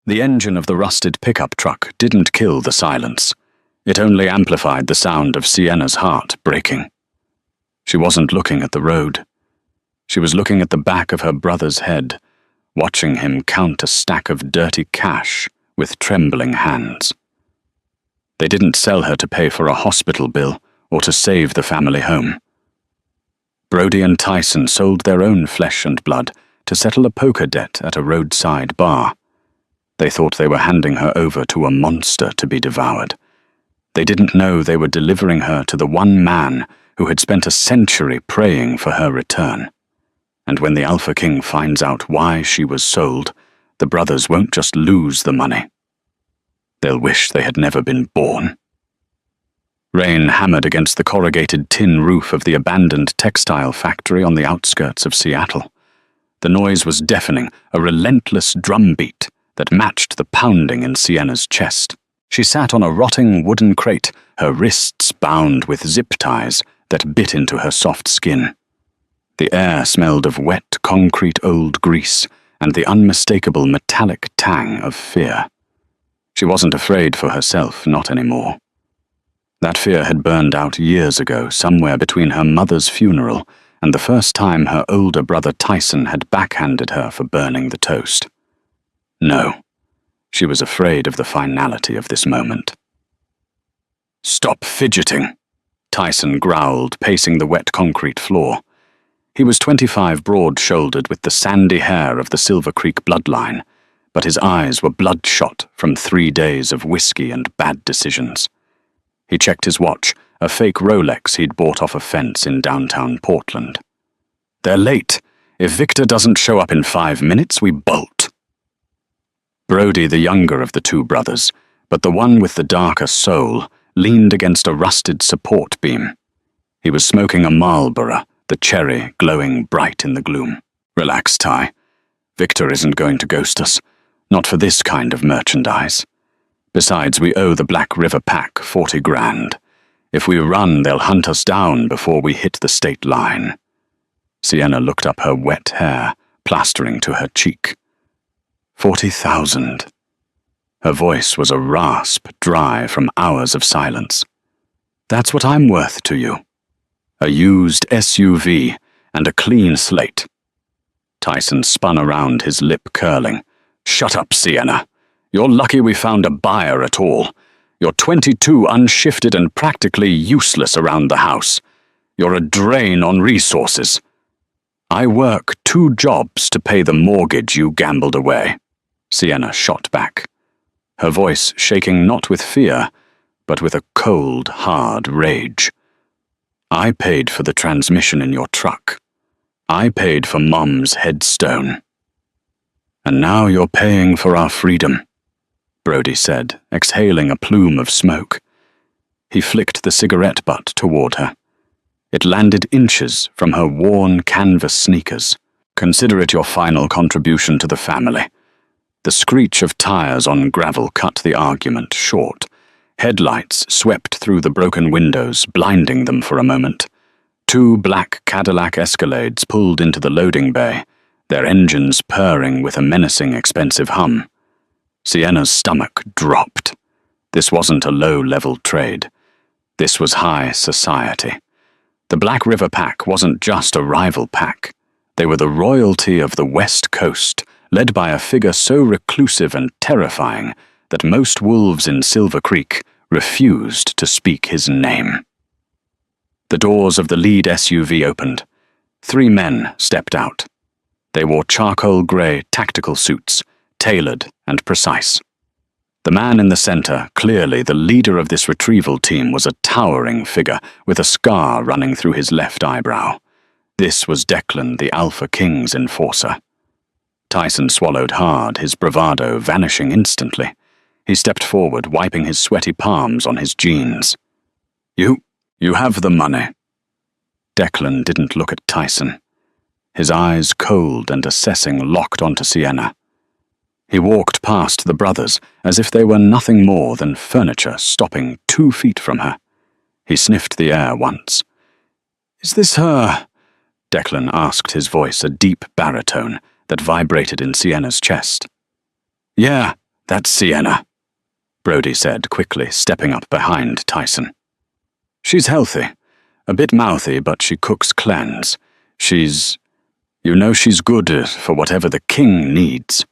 The engine of the rusted pickup truck didn't kill the silence. It only amplified the sound of Sienna's heart breaking. She wasn't looking at the road. She was looking at the back of her brother's head, watching him count a stack of dirty cash with trembling hands. They didn't sell her to pay for a hospital bill or to save the family home. Brody and Tyson sold their own flesh and blood to settle a poker debt at a roadside bar. They thought they were handing her over to a monster to be devoured. They didn't know they were delivering her to the one man who had spent a century praying for her return. And when the Alpha King finds out why she was sold, the brothers won't just lose the money. They'll wish they had never been born. Rain hammered against the corrugated tin roof of the abandoned textile factory on the outskirts of Seattle. The noise was deafening, a relentless drumbeat that matched the pounding in Sienna's chest. She sat on a rotting wooden crate, her wrists bound with zip ties that bit into her soft skin. The air smelled of wet concrete old grease and the unmistakable metallic tang of fear. She wasn't afraid for herself, not anymore. That fear had burned out years ago, somewhere between her mother's funeral and the first time her older brother Tyson had backhanded her for burning the toast. No, she was afraid of the finality of this moment. "Stop fidgeting," Tyson growled, pacing the wet concrete floor. He was 25, broad-shouldered with the sandy hair of the Silver Creek bloodline, but his eyes were bloodshot from 3 days of whiskey and bad decisions. He checked his watch, a fake Rolex he'd bought off a fence in downtown Portland. "They're late. If Victor doesn't show up in 5 minutes, we bolt." Brody, the younger of the two brothers, but the one with the darker soul, leaned against a rusted support beam. He was smoking a Marlboro, the cherry glowing bright in the gloom. "Relax, Ty. Victor isn't going to ghost us. Not for this kind of merchandise. Besides, we owe the Black River Pack 40 grand. If we run, they'll hunt us down before we hit the state line." Sienna looked up her wet hair, plastering to her cheek. 40,000. Her voice was a rasp, dry from hours of silence. "That's what I'm worth to you. A used SUV and a clean slate." Tyson spun around, his lip curling. "Shut up, Sienna. You're lucky we found a buyer at all. You're 22, unshifted and practically useless around the house. You're a drain on resources. I work 2 jobs to pay the mortgage you gambled away." Sienna shot back, her voice shaking not with fear, but with a cold, hard rage. "I paid for the transmission in your truck. I paid for Mom's headstone. And now you're paying for our freedom," Brody said, exhaling a plume of smoke. He flicked the cigarette butt toward her. It landed inches from her worn canvas sneakers. "Consider it your final contribution to the family." The screech of tires on gravel cut the argument short. Headlights swept through the broken windows, blinding them for a moment. 2 black Cadillac Escalades pulled into the loading bay, their engines purring with a menacing expensive hum. Sienna's stomach dropped. This wasn't a low-level trade. This was high society. The Black River Pack wasn't just a rival pack. They were the royalty of the West Coast, led by a figure so reclusive and terrifying that most wolves in Silver Creek refused to speak his name. The doors of the lead SUV opened. 3 men stepped out. They wore charcoal gray tactical suits, tailored and precise. The man in the center, clearly the leader of this retrieval team, was a towering figure with a scar running through his left eyebrow. This was Declan, the Alpha King's enforcer. Tyson swallowed hard, his bravado vanishing instantly. He stepped forward, wiping his sweaty palms on his jeans. You have the money." Declan didn't look at Tyson. His eyes, cold and assessing, locked onto Sienna. He walked past the brothers as if they were nothing more than furniture, stopping 2 feet from her. He sniffed the air once. "Is this her?" Declan asked, his voice a deep baritone that vibrated in Sienna's chest. "Yeah, "That's Sienna," Brody said quickly, stepping up behind Tyson. "She's healthy. A bit mouthy, but she cooks cleanse. She's good for whatever the king needs."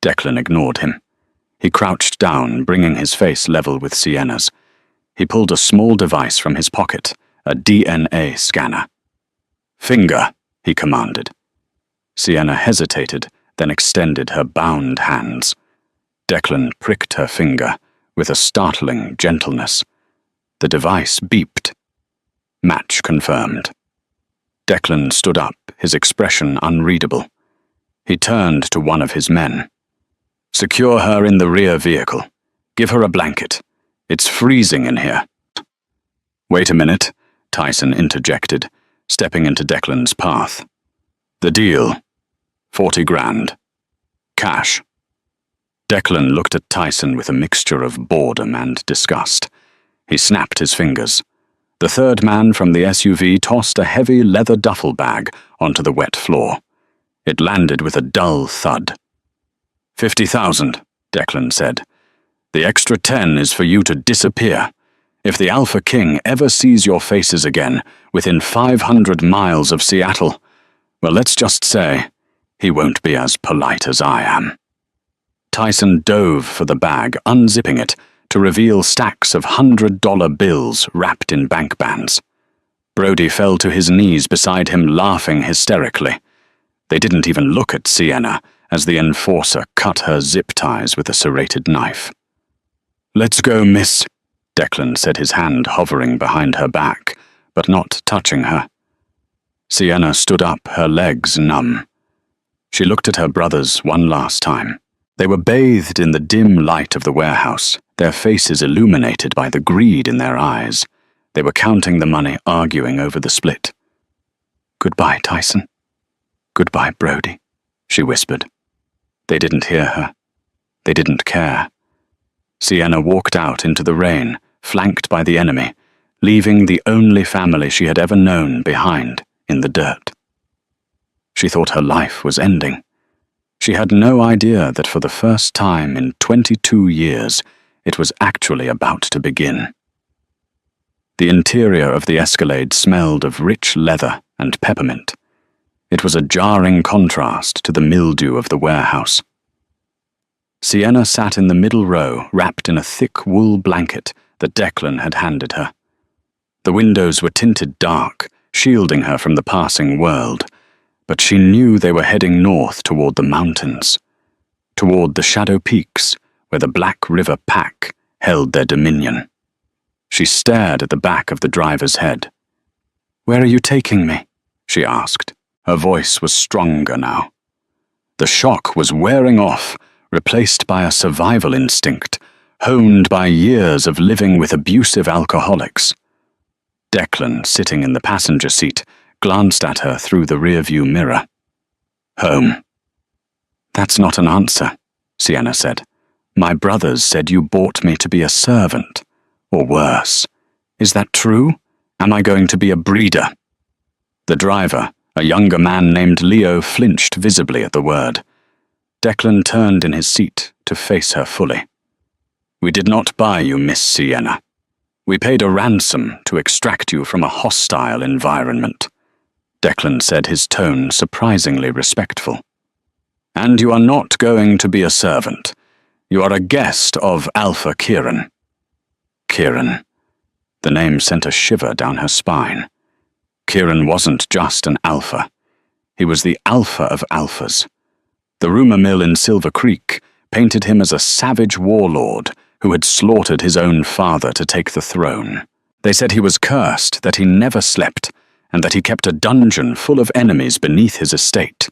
Declan ignored him. He crouched down, bringing his face level with Sienna's. He pulled a small device from his pocket, a DNA scanner. "Finger," he commanded. Sienna hesitated, then extended her bound hands. Declan pricked her finger with a startling gentleness. The device beeped. Match confirmed. Declan stood up, his expression unreadable. He turned to one of his men. "Secure her in the rear vehicle. Give her a blanket. It's freezing in here." "Wait a minute," Tyson interjected, stepping into Declan's path. "The deal. 40 grand. Cash." Declan looked at Tyson with a mixture of boredom and disgust. He snapped his fingers. The third man from the SUV tossed a heavy leather duffel bag onto the wet floor. It landed with a dull thud. 50,000, Declan said. "The extra 10 is for you to disappear. If the Alpha King ever sees your faces again within 500 miles of Seattle, well, let's just say he won't be as polite as I am." Tyson dove for the bag, unzipping it, to reveal stacks of $100 bills wrapped in bank bands. Brody fell to his knees beside him, laughing hysterically. They didn't even look at Sienna as the enforcer cut her zip ties with a serrated knife. "Let's go, miss," Declan said, his hand hovering behind her back, but not touching her. Sienna stood up, her legs numb. She looked at her brothers one last time. They were bathed in the dim light of the warehouse, their faces illuminated by the greed in their eyes. They were counting the money, arguing over the split. "Goodbye, Tyson. Goodbye, Brody," she whispered. They didn't hear her. They didn't care. Sienna walked out into the rain, flanked by the enemy, leaving the only family she had ever known behind in the dirt. She thought her life was ending. She had no idea that for the first time in 22 years, it was actually about to begin. The interior of the Escalade smelled of rich leather and peppermint. It was a jarring contrast to the mildew of the warehouse. Sienna sat in the middle row, wrapped in a thick wool blanket that Declan had handed her. The windows were tinted dark, shielding her from the passing world, but she knew they were heading north toward the mountains, toward the shadow peaks where the Black River Pack held their dominion. She stared at the back of the driver's head. "Where are you taking me?" she asked. Her voice was stronger now. The shock was wearing off, replaced by a survival instinct, honed by years of living with abusive alcoholics. Declan, sitting in the passenger seat, glanced at her through the rearview mirror. "Home." "That's not an answer," Sienna said. "My brothers said you bought me to be a servant, or worse. Is that true? Am I going to be a breeder?" The driver, a younger man named Leo, flinched visibly at the word. Declan turned in his seat to face her fully. "We did not buy you, Miss Sienna. We paid a ransom to extract you from a hostile environment," Declan said, his tone surprisingly respectful. "And you are not going to be a servant. You are a guest of Alpha Kieran." Kieran. The name sent a shiver down her spine. Kieran wasn't just an alpha. He was the alpha of alphas. The rumor mill in Silver Creek painted him as a savage warlord who had slaughtered his own father to take the throne. They said he was cursed, that he never slept, and that he kept a dungeon full of enemies beneath his estate.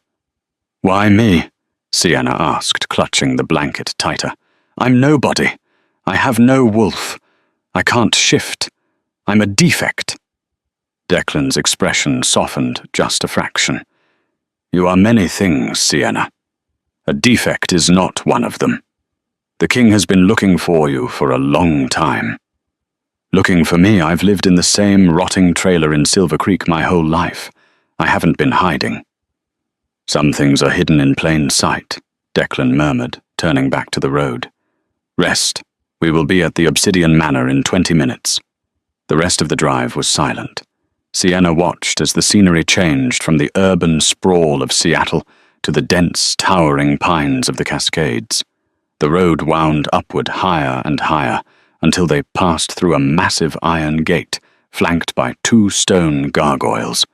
"Why me?" Sienna asked, clutching the blanket tighter. "I'm nobody. I have no wolf. I can't shift. I'm a defect." Declan's expression softened just a fraction. "You are many things, Sienna. A defect is not one of them. The king has been looking for you for a long time. Looking for me, I've lived in the same rotting trailer in Silver Creek my whole life. I haven't been hiding." "Some things are hidden in plain sight," Declan murmured, turning back to the road. "Rest. We will be at the Obsidian Manor in 20 minutes." The rest of the drive was silent. Sienna watched as the scenery changed from the urban sprawl of Seattle to the dense, towering pines of the Cascades. The road wound upward higher and higher until they passed through a massive iron gate flanked by 2 stone gargoyles.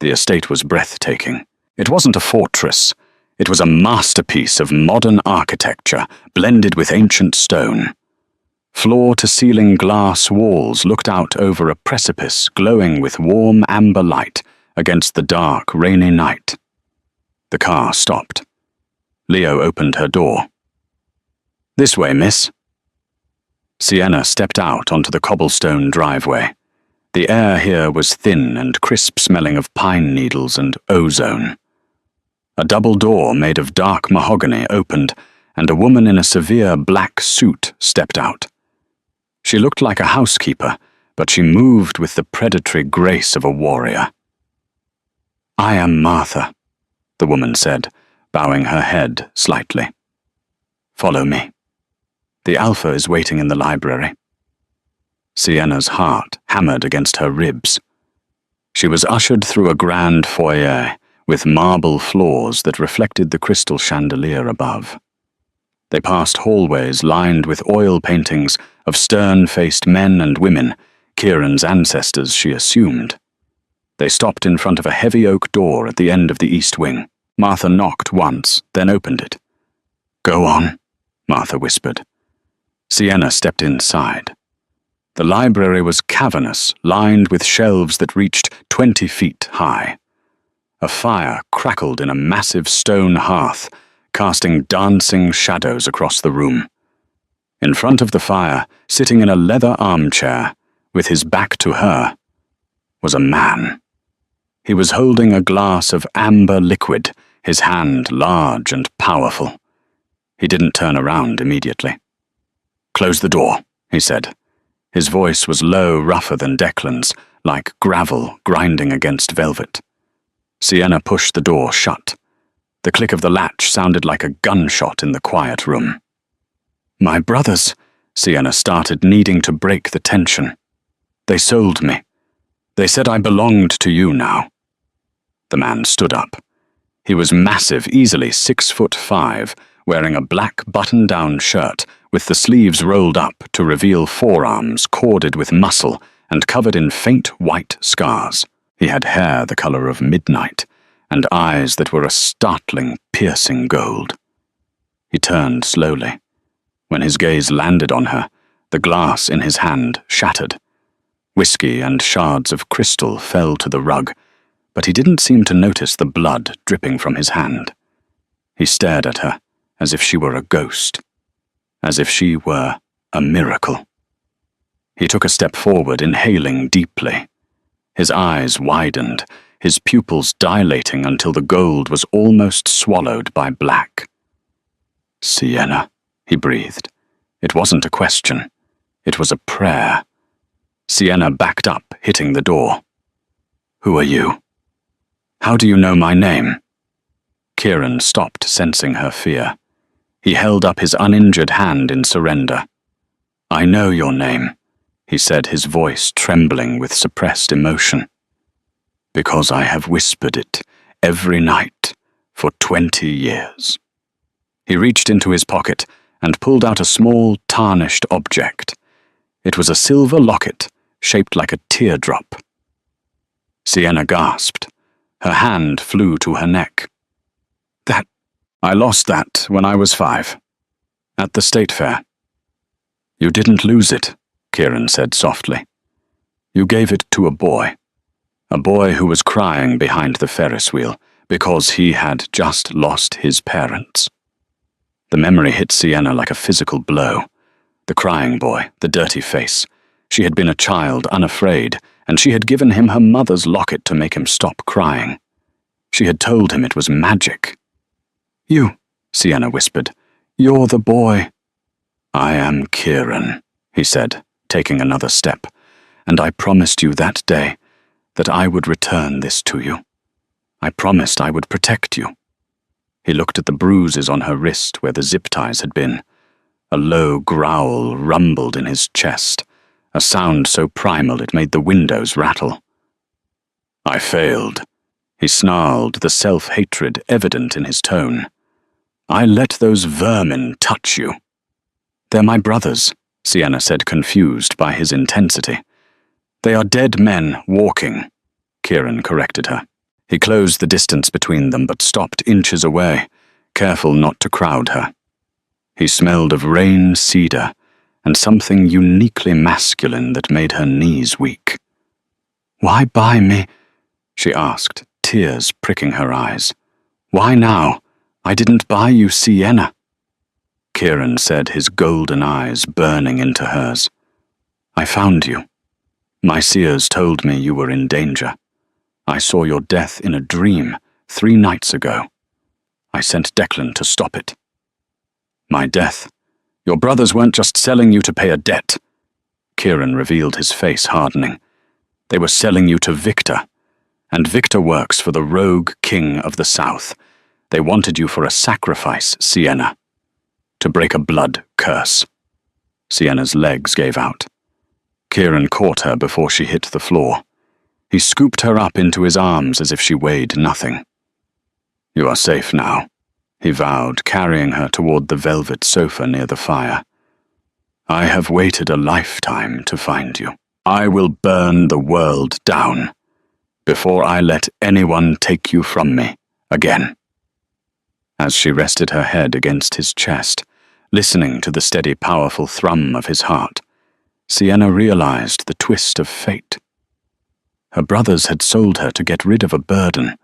The estate was breathtaking. It wasn't a fortress. It was a masterpiece of modern architecture blended with ancient stone. Floor-to-ceiling glass walls looked out over a precipice glowing with warm amber light against the dark, rainy night. The car stopped. Leo opened her door. "This way, miss." Sienna stepped out onto the cobblestone driveway. The air here was thin and crisp-smelling of pine needles and ozone. A double door made of dark mahogany opened, and a woman in a severe black suit stepped out. She looked like a housekeeper, but she moved with the predatory grace of a warrior. "I am Martha," the woman said, bowing her head slightly. "Follow me. The Alpha is waiting in the library." Sienna's heart hammered against her ribs. She was ushered through a grand foyer with marble floors that reflected the crystal chandelier above. They passed hallways lined with oil paintings of stern-faced men and women, Kieran's ancestors, she assumed. They stopped in front of a heavy oak door at the end of the east wing. Martha knocked once, then opened it. "Go on," Martha whispered. Sienna stepped inside. The library was cavernous, lined with shelves that reached 20 feet high. A fire crackled in a massive stone hearth, casting dancing shadows across the room. In front of the fire, sitting in a leather armchair, with his back to her, was a man. He was holding a glass of amber liquid, his hand large and powerful. He didn't turn around immediately. "Close the door," he said. His voice was low, rougher than Declan's, like gravel grinding against velvet. Sienna pushed the door shut. The click of the latch sounded like a gunshot in the quiet room. "My brothers," Sienna started, needing to break the tension. "They sold me. They said I belonged to you now." The man stood up. He was massive, easily 6'5", wearing a black button-down shirt with the sleeves rolled up to reveal forearms corded with muscle and covered in faint white scars. He had hair the color of midnight and eyes that were a startling, piercing gold. He turned slowly. When his gaze landed on her, the glass in his hand shattered. Whiskey and shards of crystal fell to the rug, but he didn't seem to notice the blood dripping from his hand. He stared at her as if she were a ghost, as if she were a miracle. He took a step forward, inhaling deeply. His eyes widened, his pupils dilating until the gold was almost swallowed by black. "Sienna," he breathed. It wasn't a question. It was a prayer. Sienna backed up, hitting the door. "Who are you? How do you know my name?" Kieran stopped, sensing her fear. He held up his uninjured hand in surrender. "I know your name," he said, his voice trembling with suppressed emotion. "Because I have whispered it every night for 20 years. He reached into his pocket and pulled out a small, tarnished object. It was a silver locket, shaped like a teardrop. Sienna gasped. Her hand flew to her neck. I lost that when I was 5, at the state fair." "You didn't lose it," Kieran said softly. "You gave it to a boy who was crying behind the Ferris wheel because he had just lost his parents." The memory hit Sienna like a physical blow. The crying boy, the dirty face. She had been a child, unafraid, and she had given him her mother's locket to make him stop crying. She had told him it was magic. "You," Sienna whispered. "You're the boy." "I am Kieran," he said, taking another step, "and I promised you that day that I would return this to you. I promised I would protect you." He looked at the bruises on her wrist where the zip ties had been. A low growl rumbled in his chest, a sound so primal it made the windows rattle. "I failed," he snarled, the self-hatred evident in his tone. "I let those vermin touch you." "They're my brothers," Sienna said, confused by his intensity. "They are dead men walking," Kieran corrected her. He closed the distance between them but stopped inches away, careful not to crowd her. He smelled of rain cedar and something uniquely masculine that made her knees weak. "Why buy me?" she asked, tears pricking her eyes. "Why now? I didn't buy you Sienna." Kieran said, his golden eyes burning into hers. "I found you. My seers told me you were in danger. I saw your death in a dream 3 nights ago. I sent Declan to stop it." "My death? Your brothers weren't just selling you to pay a debt." Kieran revealed, his face hardening. "They were selling you to Victor, and Victor works for the rogue king of the South. They wanted you for a sacrifice, Sienna. To break a blood curse." Sienna's legs gave out. Kieran caught her before she hit the floor. He scooped her up into his arms as if she weighed nothing. "You are safe now," he vowed, carrying her toward the velvet sofa near the fire. "I have waited a lifetime to find you. I will burn the world down before I let anyone take you from me again." As she rested her head against his chest, listening to the steady, powerful thrum of his heart, Sienna realized the twist of fate. Her brothers had sold her to get rid of a burden,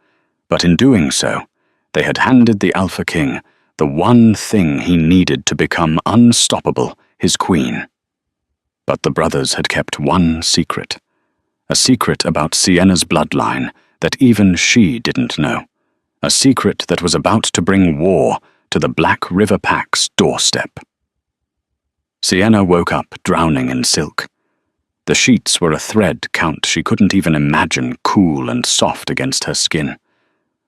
but in doing so, they had handed the Alpha King the one thing he needed to become unstoppable, his queen. But the brothers had kept one secret, a secret about Sienna's bloodline that even she didn't know, a secret that was about to bring war to the Black River Pack's doorstep. Sienna woke up drowning in silk. The sheets were a thread count she couldn't even imagine cool and soft against her skin.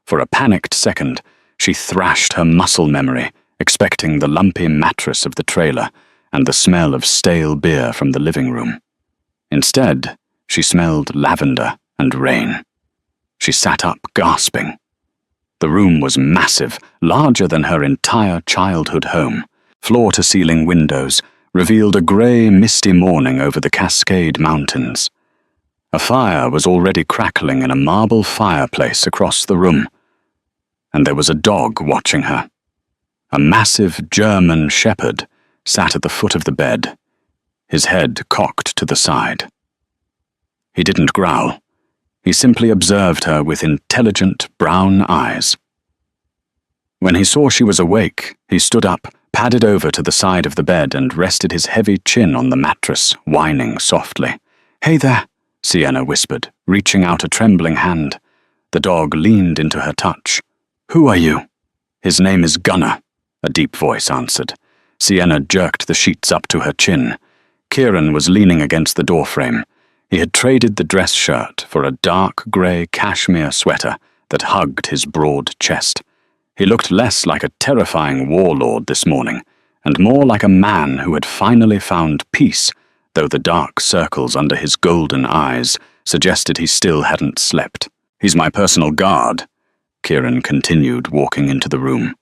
For a panicked second, she thrashed her muscle memory, expecting the lumpy mattress of the trailer and the smell of stale beer from the living room. Instead, she smelled lavender and rain. She sat up, gasping. The room was massive, larger than her entire childhood home. Floor-to-ceiling windows revealed a grey, misty morning over the Cascade Mountains. A fire was already crackling in a marble fireplace across the room, and there was a dog watching her. A massive German shepherd sat at the foot of the bed, his head cocked to the side. He didn't growl. He simply observed her with intelligent brown eyes. When he saw she was awake, he stood up, padded over to the side of the bed and rested his heavy chin on the mattress, whining softly. "Hey there," Sienna whispered, reaching out a trembling hand. The dog leaned into her touch. "Who are you?" "His name is Gunnar," a deep voice answered. Sienna jerked the sheets up to her chin. Kieran was leaning against the doorframe. He had traded the dress shirt for a dark grey cashmere sweater that hugged his broad chest. He looked less like a terrifying warlord this morning, and more like a man who had finally found peace, though the dark circles under his golden eyes suggested he still hadn't slept. "He's my personal guard," Kieran continued, walking into the room.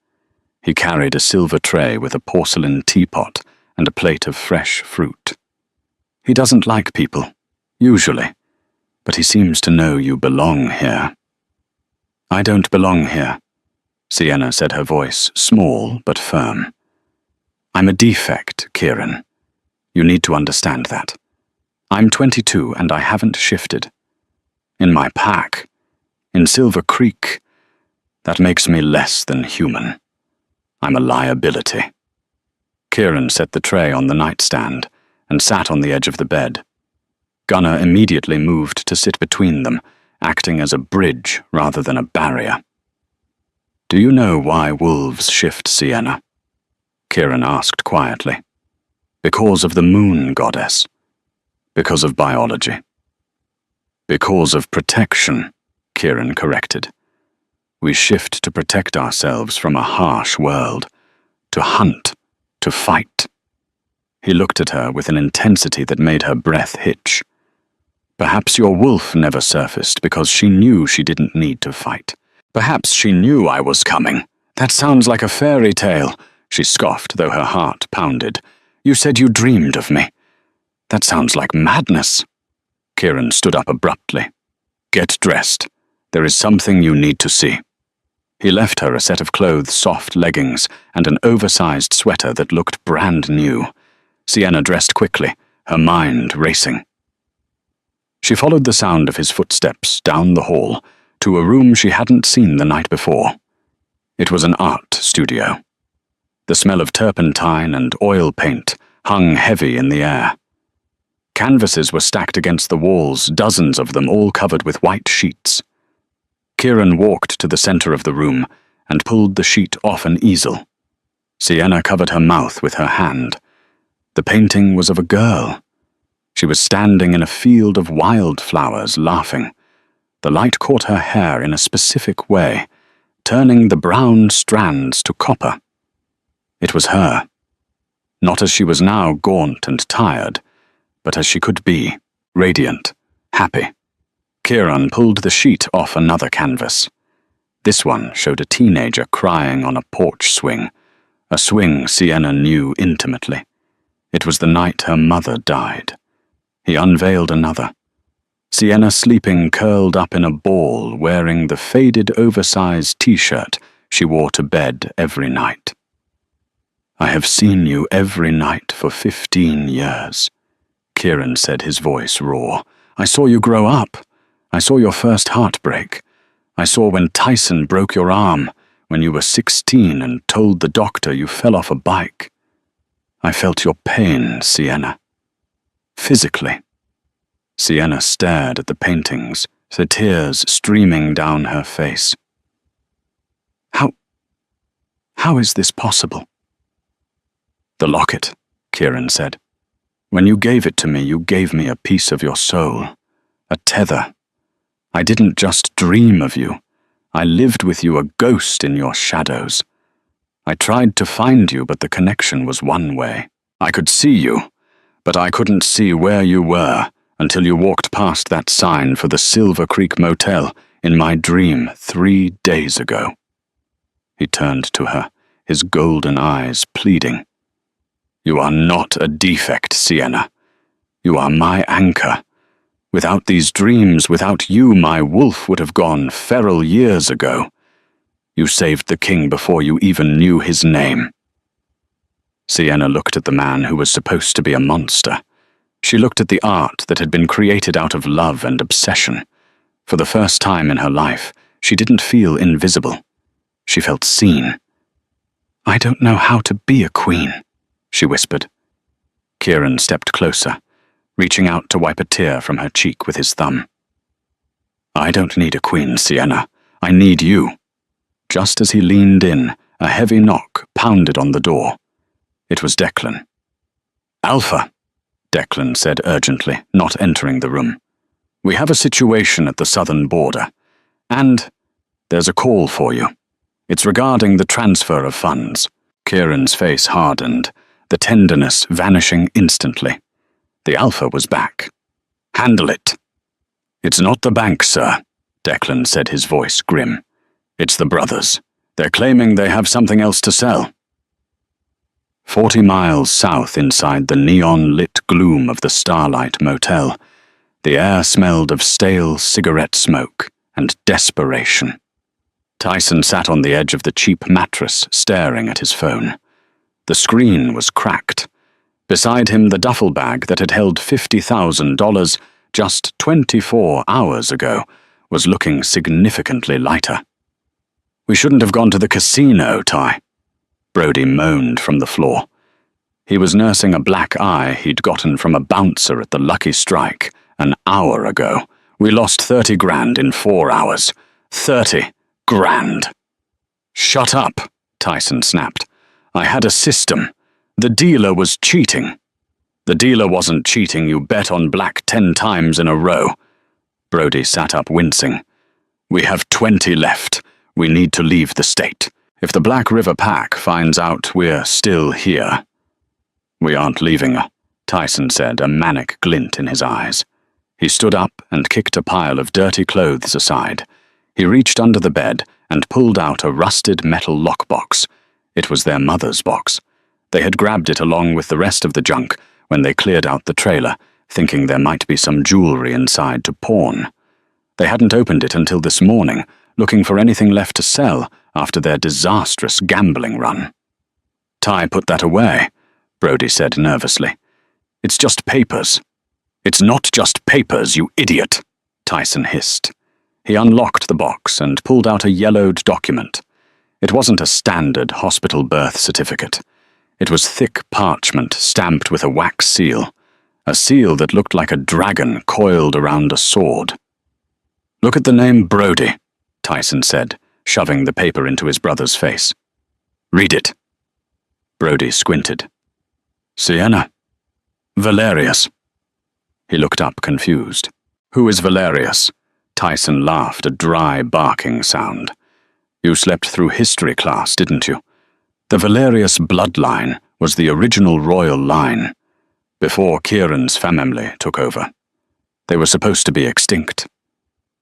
He carried a silver tray with a porcelain teapot and a plate of fresh fruit. "He doesn't like people, usually, but he seems to know you belong here." "I don't belong here," Sienna said, her voice small but firm. "I'm a defect, Kieran. You need to understand that. I'm 22 and I haven't shifted. In my pack, in Silver Creek, that makes me less than human. I'm a liability." Kieran set the tray on the nightstand and sat on the edge of the bed. Gunnar immediately moved to sit between them, acting as a bridge rather than a barrier. "Do you know why wolves shift, Sienna?" Kieran asked quietly. "Because of the moon goddess. Because of biology." "Because of protection," Kieran corrected. We shift to protect ourselves from a harsh world, to hunt, to fight. He looked at her with an intensity that made her breath hitch. Perhaps your wolf never surfaced because she knew she didn't need to fight. Perhaps she knew I was coming. That sounds like a fairy tale, she scoffed, though her heart pounded. You said you dreamed of me. That sounds like madness. Kieran stood up abruptly. Get dressed. There is something you need to see. He left her a set of clothes, soft leggings, and an oversized sweater that looked brand new. Sienna dressed quickly, her mind racing. She followed the sound of his footsteps down the hall to a room she hadn't seen the night before. It was an art studio. The smell of turpentine and oil paint hung heavy in the air. Canvases were stacked against the walls, dozens of them all covered with white sheets. Kieran walked to the center of the room and pulled the sheet off an easel. Sienna covered her mouth with her hand. The painting was of a girl. She was standing in a field of wildflowers, laughing. The light caught her hair in a specific way, turning the brown strands to copper. It was her. Not as she was now gaunt and tired, but as she could be, radiant, happy. Kieran pulled the sheet off another canvas. This one showed a teenager crying on a porch swing, a swing Sienna knew intimately. It was the night her mother died. He unveiled another. Sienna sleeping curled up in a ball, wearing the faded oversized t-shirt she wore to bed every night. I have seen you every night for 15 years. Kieran said, his voice raw. I saw you grow up. I saw your first heartbreak. I saw when Tyson broke your arm, when you were 16 and told the doctor you fell off a bike. I felt your pain, Sienna. Physically. Sienna stared at the paintings, the tears streaming down her face. How is this possible? The locket, Kieran said. When you gave it to me, you gave me a piece of your soul, a tether. I didn't just dream of you. I lived with you, a ghost in your shadows. I tried to find you, but the connection was one way. I could see you, but I couldn't see where you were until you walked past that sign for the Silver Creek Motel in my dream 3 days ago. He turned to her, his golden eyes pleading. You are not a defect, Sienna. You are my anchor. Without these dreams, without you, my wolf would have gone feral years ago. You saved the king before you even knew his name. Sienna looked at the man who was supposed to be a monster. She looked at the art that had been created out of love and obsession. For the first time in her life, she didn't feel invisible. She felt seen. I don't know how to be a queen, she whispered. Kieran stepped closer, reaching out to wipe a tear from her cheek with his thumb. I don't need a queen, Sienna. I need you. Just as he leaned in, a heavy knock pounded on the door. It was Declan. Alpha, Declan said urgently, not entering the room. We have a situation at the southern border, and there's a call for you. It's regarding the transfer of funds. Kieran's face hardened, the tenderness vanishing instantly. The Alpha was back. Handle it. It's not the bank, sir, Declan said, his voice grim. It's the brothers. They're claiming they have something else to sell. 40 miles south inside the neon-lit gloom of the Starlight Motel, the air smelled of stale cigarette smoke and desperation. Tyson sat on the edge of the cheap mattress, staring at his phone. The screen was cracked. Beside him, the duffel bag that had held $50,000 just 24 hours ago was looking significantly lighter. We shouldn't have gone to the casino, Ty. Brody moaned from the floor. He was nursing a black eye he'd gotten from a bouncer at the Lucky Strike an hour ago. We lost 30 grand in 4 hours. 30 grand. Shut up, Tyson snapped. I had a system. The dealer was cheating. The dealer wasn't cheating. You bet on black 10 times in a row. Brody sat up, wincing. We have 20 left. We need to leave the state. If the Black River Pack finds out we're still here—" "We aren't leaving," Tyson said, a manic glint in his eyes. He stood up and kicked a pile of dirty clothes aside. He reached under the bed and pulled out a rusted metal lockbox. It was their mother's box. They had grabbed it along with the rest of the junk when they cleared out the trailer, thinking there might be some jewelry inside to pawn. They hadn't opened it until this morning, looking for anything left to sell after their disastrous gambling run. "Ty put that away," Brody said nervously. "It's just papers." "It's not just papers, you idiot," Tyson hissed. He unlocked the box and pulled out a yellowed document. It wasn't a standard hospital birth certificate. It was thick parchment stamped with a wax seal, a seal that looked like a dragon coiled around a sword. "Look at the name Brody," Tyson said, shoving the paper into his brother's face. "Read it." Brody squinted. "Sienna. Valerius." He looked up confused. "Who is Valerius?" Tyson laughed, a dry, barking sound. "You slept through history class, didn't you? The Valerius bloodline was the original royal line, before Kieran's family took over. They were supposed to be extinct.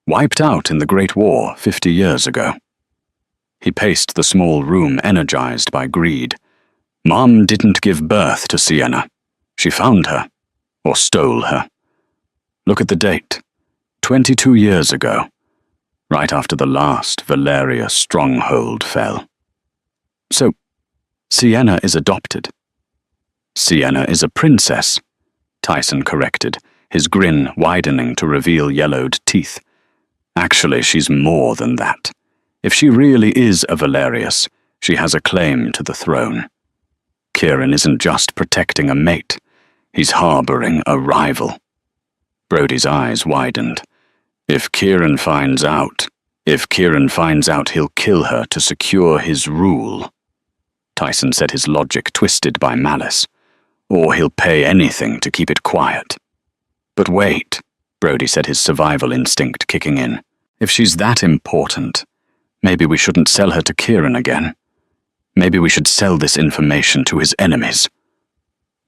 Wiped out in the Great War 50 years ago." He paced the small room, energized by greed. "Mom didn't give birth to Sienna. She found her, or stole her. Look at the date. 22 years ago, right after the last Valeria stronghold fell. So, Sienna is adopted." "Sienna is a princess," Tyson corrected, his grin widening to reveal yellowed teeth. "Actually, she's more than that. If she really is a Valerius, she has a claim to the throne. Kieran isn't just protecting a mate, he's harboring a rival." Brody's eyes widened. If Kieran finds out, he'll kill her to secure his rule." Tyson said, his logic twisted by malice. "Or he'll pay anything to keep it quiet." "But wait," Brody said, his survival instinct kicking in. "If she's that important, maybe we shouldn't sell her to Kieran again. Maybe we should sell this information to his enemies."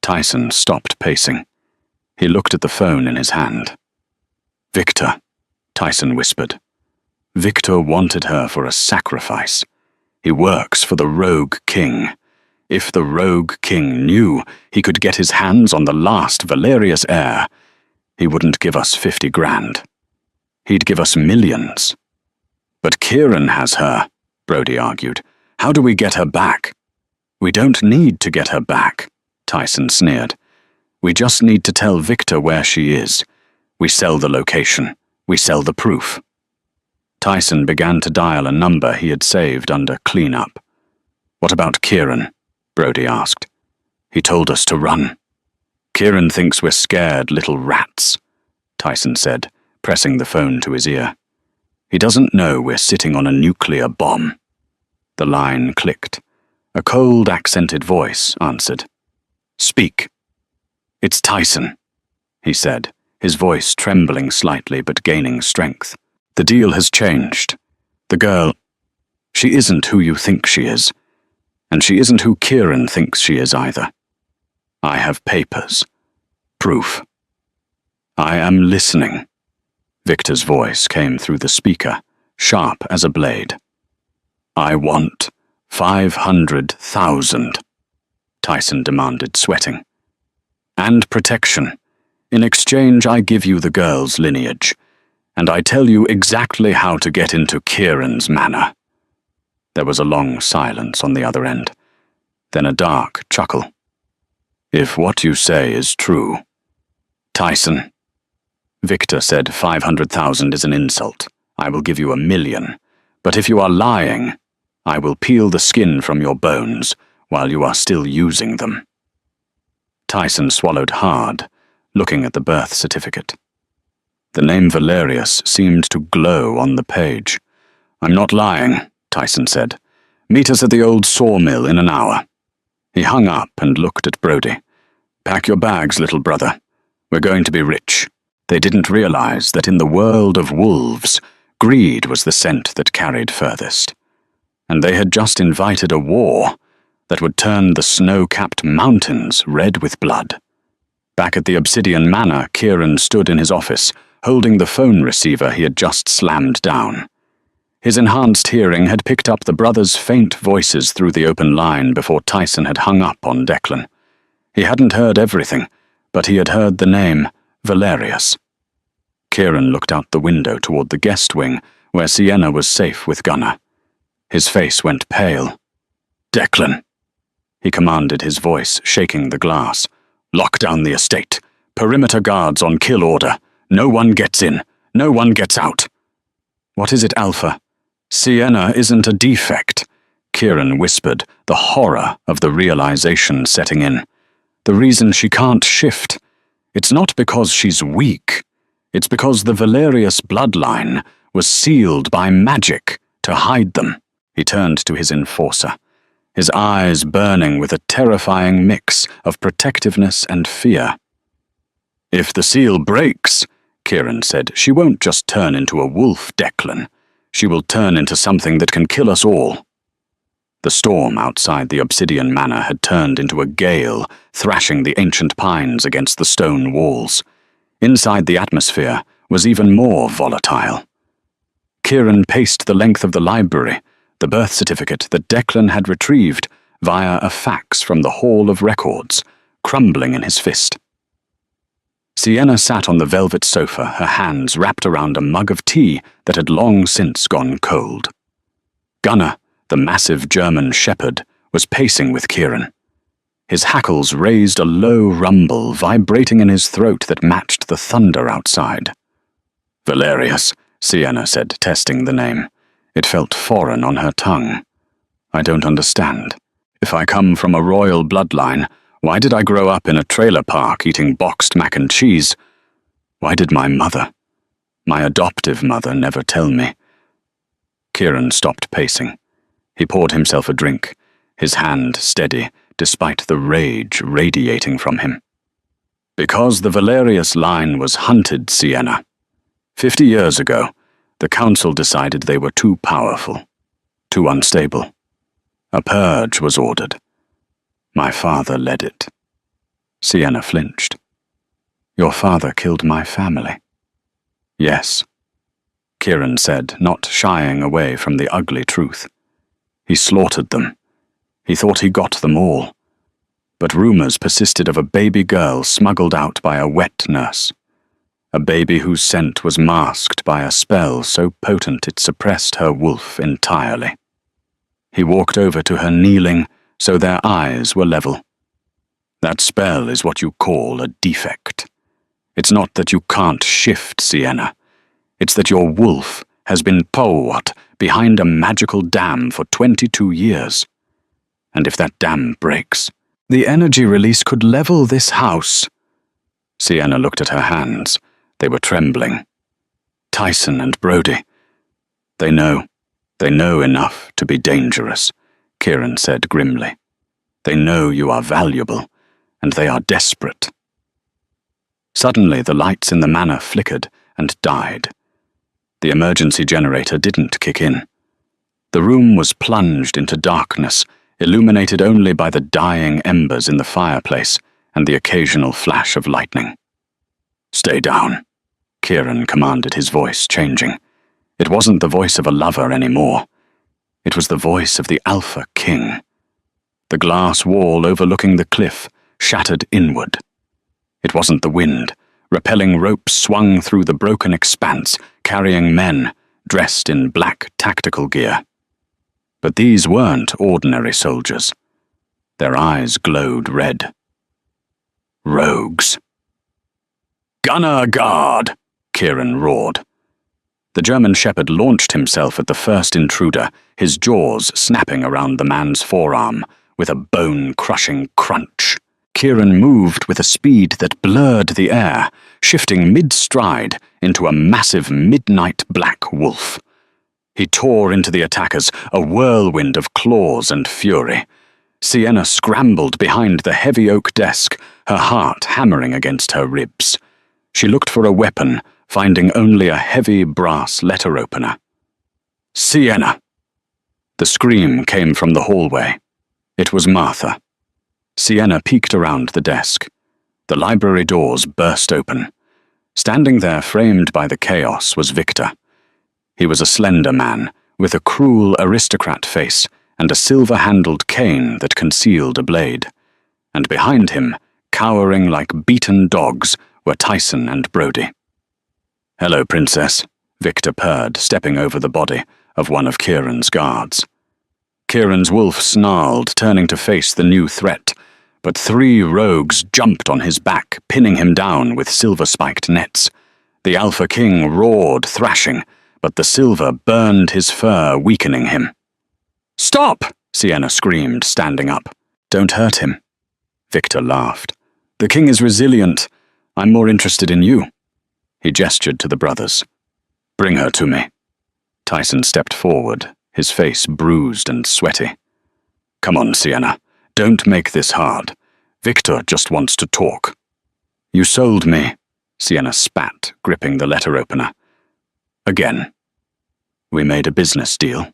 Tyson stopped pacing. He looked at the phone in his hand. "Victor," Tyson whispered. "Victor wanted her for a sacrifice. He works for the Rogue King. If the Rogue King knew he could get his hands on the last Valerius heir, he wouldn't give us 50 grand. He'd give us millions." "But Kieran has her," Brody argued. "How do we get her back?" "We don't need to get her back," Tyson sneered. "We just need to tell Victor where she is. We sell the location. We sell the proof." Tyson began to dial a number he had saved under cleanup. "What about Kieran?" Brody asked. "He told us to run." "Kieran thinks we're scared little rats," Tyson said, pressing the phone to his ear. "He doesn't know we're sitting on a nuclear bomb." The line clicked. A cold, accented voice answered. "Speak." "It's Tyson," he said, his voice trembling slightly but gaining strength. "The deal has changed. The girl, she isn't who you think she is, and she isn't who Kieran thinks she is either. I have papers. Proof." "I am listening." Victor's voice came through the speaker, sharp as a blade. "I want 500,000, Tyson demanded, sweating. "And protection. In exchange, I give you the girl's lineage, and I tell you exactly how to get into Kieran's manor." There was a long silence on the other end, then a dark chuckle. "If what you say is true—" "Tyson," Victor said, 500,000 is an insult. I will give you 1,000,000. But if you are lying, I will peel the skin from your bones while you are still using them." Tyson swallowed hard, looking at the birth certificate. The name Valerius seemed to glow on the page. "I'm not lying," Tyson said. "Meet us at the old sawmill in an hour." He hung up and looked at Brody. "Pack your bags, little brother. We're going to be rich." They didn't realize that in the world of wolves, Greed was the scent that carried furthest. And they had just invited a war that would turn the snow-capped mountains red with blood. Back at the Obsidian Manor, Kieran stood in his office, holding the phone receiver he had just slammed down. His enhanced hearing had picked up the brothers' faint voices through the open line before Tyson had hung up on Declan. He hadn't heard everything, but he had heard the name Valerius. Kieran looked out the window toward the guest wing, where Sienna was safe with Gunnar. His face went pale. "Declan," he commanded, his voice shaking the glass. "Lock down the estate. Perimeter guards on kill order. No one gets in. No one gets out." "What is it, Alpha?" "Sienna isn't a defect," Kieran whispered, the horror of the realization setting in. "The reason she can't shift, it's not because she's weak. It's because the Valerius bloodline was sealed by magic to hide them." He turned to his enforcer, his eyes burning with a terrifying mix of protectiveness and fear. "If the seal breaks," Kieran said, "she won't just turn into a wolf, Declan. She will turn into something that can kill us all." The storm outside the Obsidian Manor had turned into a gale, thrashing the ancient pines against the stone walls. Inside, the atmosphere was even more volatile. Kieran paced the length of the library, the birth certificate that Declan had retrieved via a fax from the Hall of Records, crumbling in his fist. Sienna sat on the velvet sofa, her hands wrapped around a mug of tea that had long since gone cold. Gunnar, the massive German shepherd, was pacing with Kieran. His hackles raised a low rumble, vibrating in his throat that matched the thunder outside. "Valerius," Sienna said, testing the name. It felt foreign on her tongue. "I don't understand. If I come from a royal bloodline, why did I grow up in a trailer park eating boxed mac and cheese? Why did my adoptive mother, never tell me?" Kieran stopped pacing. He poured himself a drink, his hand steady, despite the rage radiating from him. "Because the Valerius line was hunted, Sienna. 50 years ago, the council decided they were too powerful, too unstable. A purge was ordered. My father led it." Sienna flinched. "Your father killed my family." "Yes," Kieran said, not shying away from the ugly truth. "He slaughtered them. He thought he got them all. But rumors persisted of a baby girl smuggled out by a wet nurse. A baby whose scent was masked by a spell so potent it suppressed her wolf entirely. He walked over to her, kneeling, so their eyes were level. That spell is what you call a defect. It's not that you can't shift, Sienna. It's that your wolf has been powwat behind a magical dam for 22 years. And if that dam breaks, the energy release could level this house." Sienna looked at her hands. They were trembling. "Tyson and Brody. They know enough to be dangerous," Kieran said grimly. "They know you are valuable, and they are desperate." Suddenly, the lights in the manor flickered and died. The emergency generator didn't kick in. The room was plunged into darkness, illuminated only by the dying embers in the fireplace and the occasional flash of lightning. "Stay down," Kieran commanded, his voice changing. It wasn't the voice of a lover anymore. It was the voice of the Alpha King. The glass wall overlooking the cliff shattered inward. It wasn't the wind. Rappelling ropes swung through the broken expanse, carrying men dressed in black tactical gear. But these weren't ordinary soldiers. Their eyes glowed red. Rogues. "Gunnar guard!" Kieran roared. The German shepherd launched himself at the first intruder, his jaws snapping around the man's forearm with a bone-crushing crunch. Kieran moved with a speed that blurred the air, shifting mid-stride into a massive midnight black wolf. He tore into the attackers, a whirlwind of claws and fury. Sienna scrambled behind the heavy oak desk, her heart hammering against her ribs. She looked for a weapon, finding only a heavy brass letter opener. "Sienna!" The scream came from the hallway. It was Martha. Sienna peeked around the desk. The library doors burst open. Standing there, framed by the chaos, was Victor. He was a slender man, with a cruel aristocrat face and a silver-handled cane that concealed a blade. And behind him, cowering like beaten dogs, were Tyson and Brody. "Hello, Princess," Victor purred, stepping over the body of one of Kieran's guards. Kieran's wolf snarled, turning to face the new threat, but 3 rogues jumped on his back, pinning him down with silver-spiked nets. The Alpha King roared, thrashing, but the silver burned his fur, weakening him. "Stop!" Sienna screamed, standing up. "Don't hurt him." Victor laughed. "The king is resilient. I'm more interested in you." He gestured to the brothers. "Bring her to me." Tyson stepped forward, his face bruised and sweaty. "Come on, Sienna. Don't make this hard. Victor just wants to talk." "You sold me," Sienna spat, gripping the letter opener. "Again." "We made a business deal."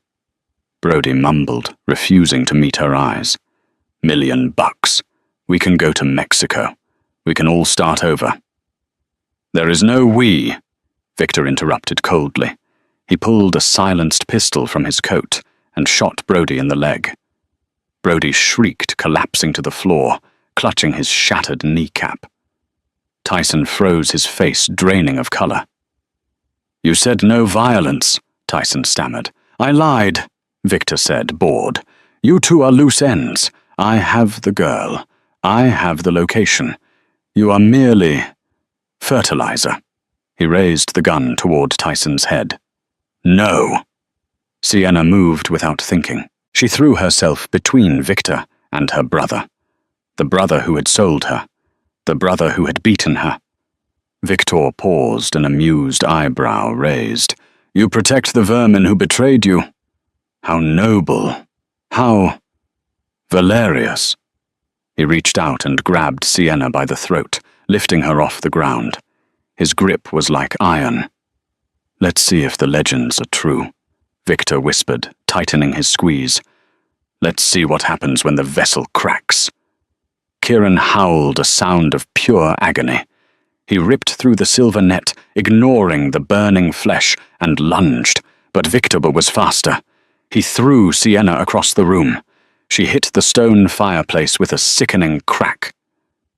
Brody mumbled, refusing to meet her eyes. $1,000,000. We can go to Mexico. We can all start over." "There is no we," Victor interrupted coldly. He pulled a silenced pistol from his coat and shot Brody in the leg. Brody shrieked, collapsing to the floor, clutching his shattered kneecap. Tyson froze, his face draining of color. "You said no violence," Tyson stammered. "I lied," Victor said, bored. "You two are loose ends. I have the girl. I have the location. You are merely fertilizer." He raised the gun toward Tyson's head. "No." Sienna moved without thinking. She threw herself between Victor and her brother. The brother who had sold her. The brother who had beaten her. Victor paused, an amused eyebrow raised. "You protect the vermin who betrayed you. How noble. How Valerius." He reached out and grabbed Sienna by the throat, lifting her off the ground. His grip was like iron. "Let's see if the legends are true," Victor whispered, tightening his squeeze. "Let's see what happens when the vessel cracks." Kieran howled a sound of pure agony. He ripped through the silver net, ignoring the burning flesh, and lunged, but Victor was faster. He threw Sienna across the room. She hit the stone fireplace with a sickening crack.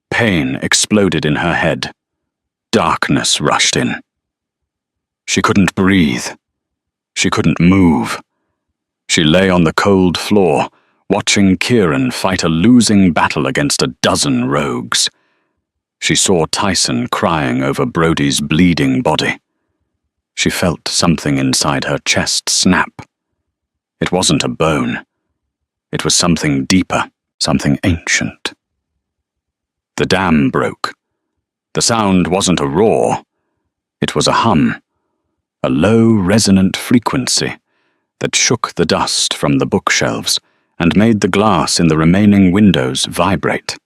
Pain exploded in her head. Darkness rushed in. She couldn't breathe. She couldn't move. She lay on the cold floor, watching Kieran fight a losing battle against a dozen rogues. She saw Tyson crying over Brody's bleeding body. She felt something inside her chest snap. It wasn't a bone. It was something deeper, something ancient. The dam broke. The sound wasn't a roar. It was a hum, a low, resonant frequency that shook the dust from the bookshelves and made the glass in the remaining windows vibrate.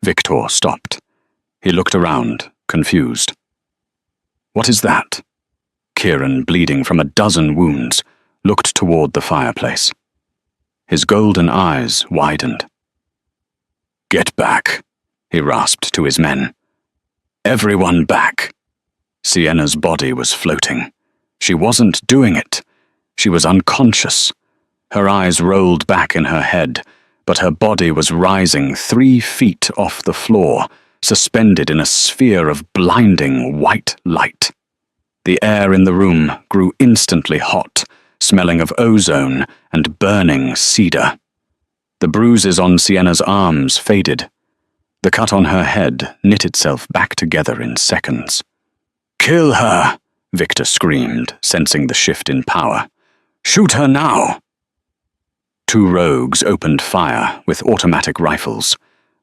Victor stopped. He looked around, confused. "What is that?" Kieran, bleeding from a dozen wounds, looked toward the fireplace. His golden eyes widened. "Get back," he rasped to his men. "Everyone back." Sienna's body was floating. She wasn't doing it. She was unconscious. Her eyes rolled back in her head, but her body was rising 3 feet off the floor, suspended in a sphere of blinding white light. The air in the room grew instantly hot, smelling of ozone and burning cedar. The bruises on Sienna's arms faded. The cut on her head knit itself back together in seconds. "Kill her!" Victor screamed, sensing the shift in power. "Shoot her now!" 2 rogues opened fire with automatic rifles.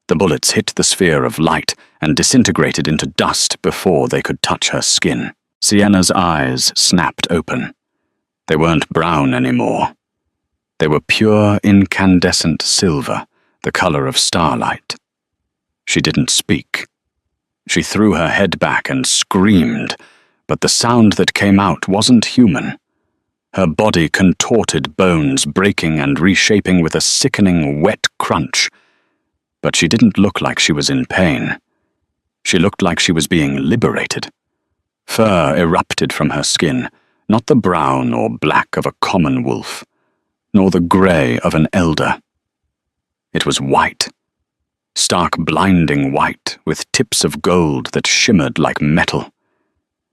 The bullets hit the sphere of light and disintegrated into dust before they could touch her skin. Sienna's eyes snapped open. They weren't brown anymore. They were pure incandescent silver, the color of starlight. She didn't speak. She threw her head back and screamed, but the sound that came out wasn't human. Her body contorted, bones breaking and reshaping with a sickening, wet crunch. But she didn't look like she was in pain. She looked like she was being liberated. Fur erupted from her skin, not the brown or black of a common wolf, nor the grey of an elder. It was white. Stark, blinding white, with tips of gold that shimmered like metal.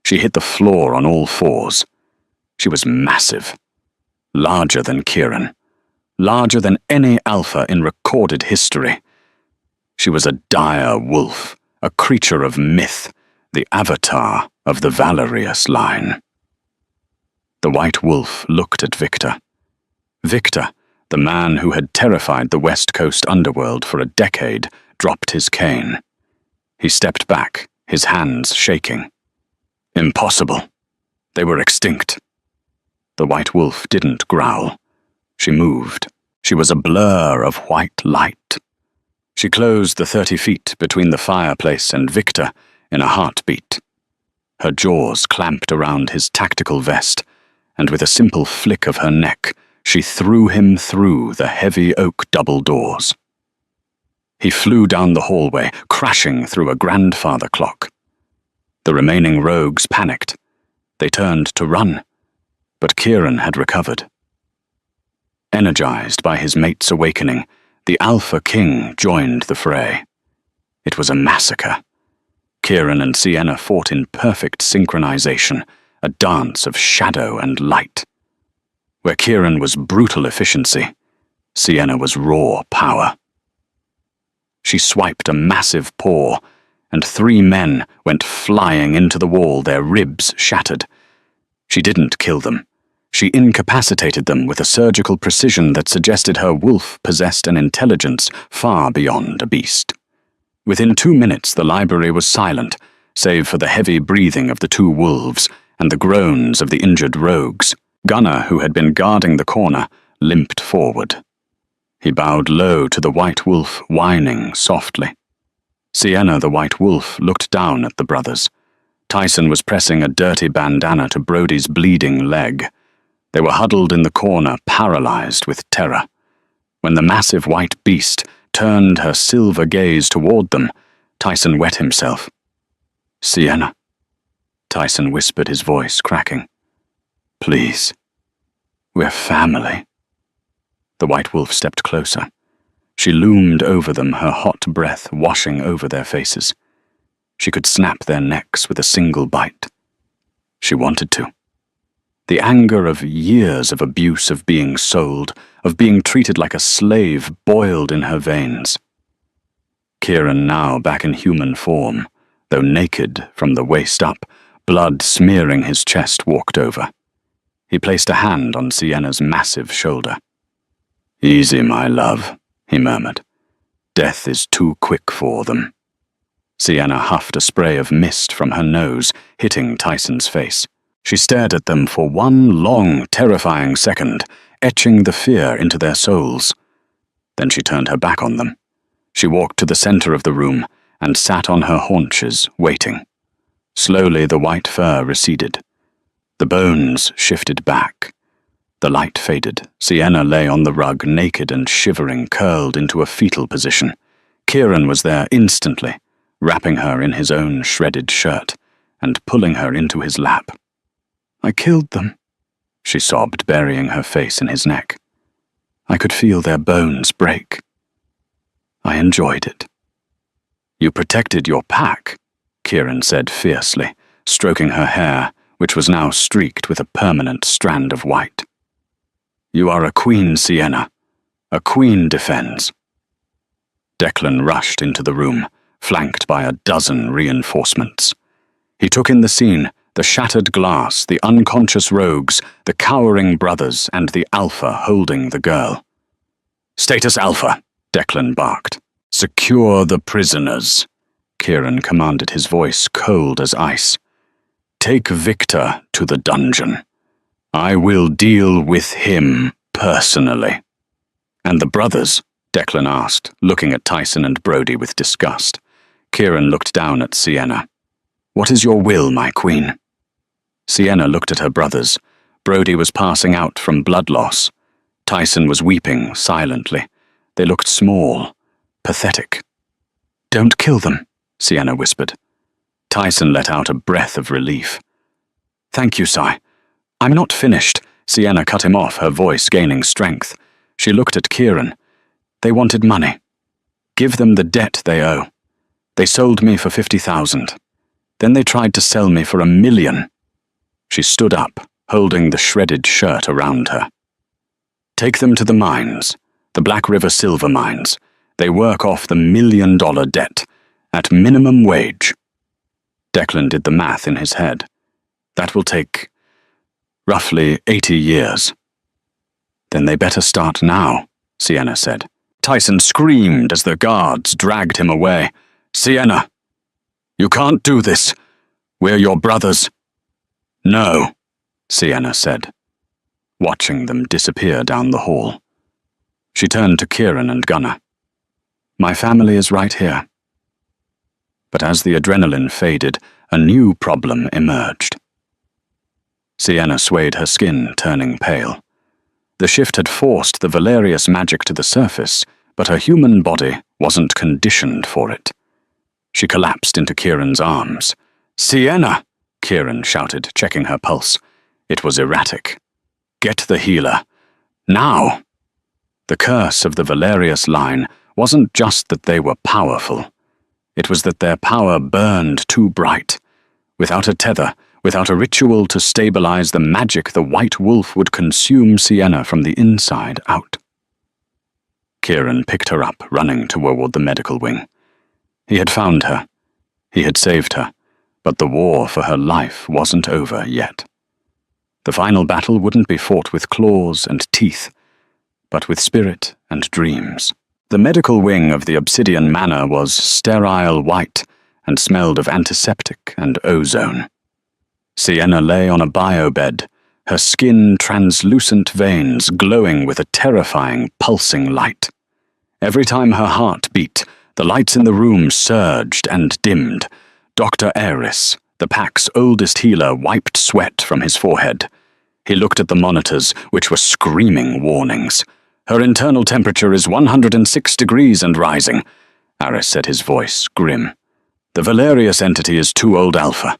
She hit the floor on all fours. She was massive. Larger than Kieran. Larger than any alpha in recorded history. She was a dire wolf, a creature of myth, the avatar of the Valerius line. The white wolf looked at Victor. Victor, the man who had terrified the West Coast underworld for a decade, dropped his cane. He stepped back, his hands shaking. Impossible. They were extinct. The white wolf didn't growl. She moved. She was a blur of white light. She closed the 30 feet between the fireplace and Victor in a heartbeat. Her jaws clamped around his tactical vest, and with a simple flick of her neck, she threw him through the heavy oak double doors. He flew down the hallway, crashing through a grandfather clock. The remaining rogues panicked. They turned to run, but Kieran had recovered. Energized by his mate's awakening, the Alpha King joined the fray. It was a massacre. Kieran and Sienna fought in perfect synchronization, a dance of shadow and light. Where Kieran was brutal efficiency, Sienna was raw power. She swiped a massive paw, and 3 men went flying into the wall, their ribs shattered. She didn't kill them. She incapacitated them with a surgical precision that suggested her wolf possessed an intelligence far beyond a beast. Within 2 minutes the library was silent, save for the heavy breathing of the 2 wolves and the groans of the injured rogues. Gunnar, who had been guarding the corner, limped forward. He bowed low to the white wolf, whining softly. Sienna, the white wolf, looked down at the brothers. Tyson was pressing a dirty bandana to Brody's bleeding leg. They were huddled in the corner, paralyzed with terror. When the massive white beast turned her silver gaze toward them, Tyson wet himself. "Sienna," Tyson whispered, his voice cracking. "Please. We're family." The white wolf stepped closer. She loomed over them, her hot breath washing over their faces. She could snap their necks with a single bite. She wanted to. The anger of years of abuse, of being sold, of being treated like a slave, boiled in her veins. Kieran, now back in human form, though naked from the waist up, blood smearing his chest, walked over. He placed a hand on Sienna's massive shoulder. "Easy, my love," he murmured. "Death is too quick for them." Sienna huffed a spray of mist from her nose, hitting Tyson's face. She stared at them for 1 long, terrifying second, etching the fear into their souls. Then she turned her back on them. She walked to the center of the room and sat on her haunches, waiting. Slowly the white fur receded. The bones shifted back. The light faded. Sienna lay on the rug, naked and shivering, curled into a fetal position. Kieran was there instantly, wrapping her in his own shredded shirt and pulling her into his lap. "I killed them," she sobbed, burying her face in his neck. "I could feel their bones break. I enjoyed it." "You protected your pack," Kieran said fiercely, stroking her hair, which was now streaked with a permanent strand of white. "You are a queen, Sienna. A queen defends." Declan rushed into the room, flanked by a dozen reinforcements. He took in the scene, the shattered glass, the unconscious rogues, the cowering brothers, and the Alpha holding the girl. "Status Alpha," Declan barked. "Secure the prisoners," Kieran commanded, his voice cold as ice. "Take Victor to the dungeon. I will deal with him personally." "And the brothers?" Declan asked, looking at Tyson and Brody with disgust. Kieran looked down at Sienna. "What is your will, my queen?" Sienna looked at her brothers. Brody was passing out from blood loss. Tyson was weeping silently. They looked small, pathetic. "Don't kill them," Sienna whispered. Tyson let out a breath of relief. "Thank you, Si. I'm not finished." Sienna cut him off, her voice gaining strength. She looked at Kieran. "They wanted money. Give them the debt they owe. They sold me for 50,000. Then they tried to sell me for 1,000,000. She stood up, holding the shredded shirt around her. "Take them to the mines, the Black River silver mines. They work off the $1,000,000 debt, at minimum wage." Declan did the math in his head. "That will take roughly 80 years. "Then they better start now," Sienna said. Tyson screamed as the guards dragged him away. "Sienna, you can't do this. We're your brothers." "No," Sienna said, watching them disappear down the hall. She turned to Kieran and Gunnar. "My family is right here." But as the adrenaline faded, a new problem emerged. Sienna swayed her skin, turning pale. The shift had forced the Valerius magic to the surface, but her human body wasn't conditioned for it. She collapsed into Kieran's arms. "Sienna!" Kieran shouted, checking her pulse. It was erratic. "Get the healer. Now!" The curse of the Valerius line wasn't just that they were powerful. It was that their power burned too bright. Without a tether, without a ritual to stabilize the magic, the White Wolf would consume Sienna from the inside out. Kieran picked her up, running toward the medical wing. He had found her. He had saved her. But the war for her life wasn't over yet. The final battle wouldn't be fought with claws and teeth, but with spirit and dreams. The medical wing of the Obsidian Manor was sterile white and smelled of antiseptic and ozone. Sienna lay on a biobed, her skin translucent veins glowing with a terrifying, pulsing light. Every time her heart beat, the lights in the room surged and dimmed. Dr. Eris, the pack's oldest healer, wiped sweat from his forehead. He looked at the monitors, which were screaming warnings. "Her internal temperature is 106 degrees and rising," Eris said, his voice grim. "The Valerius entity is too old alpha.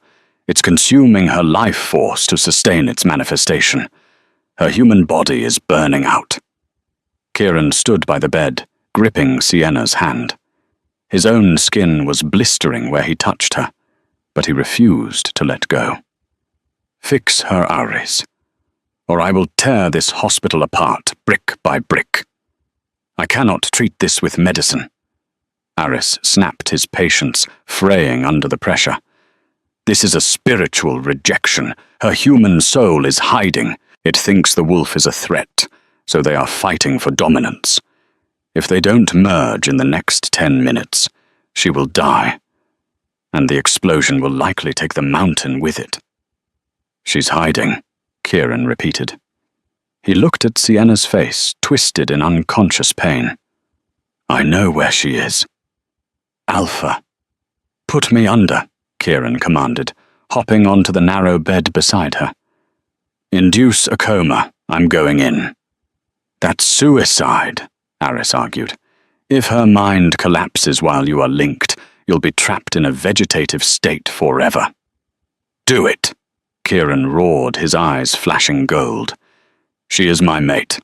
It's consuming her life force to sustain its manifestation. Her human body is burning out." Kieran stood by the bed, gripping Sienna's hand. His own skin was blistering where he touched her, but he refused to let go. "Fix her, Ares, or I will tear this hospital apart, brick by brick. I cannot treat this with medicine." Ares snapped his patience, fraying under the pressure. "This is a spiritual rejection. Her human soul is hiding. It thinks the wolf is a threat, so they are fighting for dominance. If they don't merge in the next 10 minutes, she will die, and the explosion will likely take the mountain with it." "She's hiding," Kieran repeated. He looked at Sienna's face, twisted in unconscious pain. "I know where she is." "Alpha." "Put me under," Kieran commanded, hopping onto the narrow bed beside her. "Induce a coma. I'm going in." "That's suicide," Aris argued. "If her mind collapses while you are linked, you'll be trapped in a vegetative state forever." "Do it," Kieran roared, his eyes flashing gold. "She is my mate.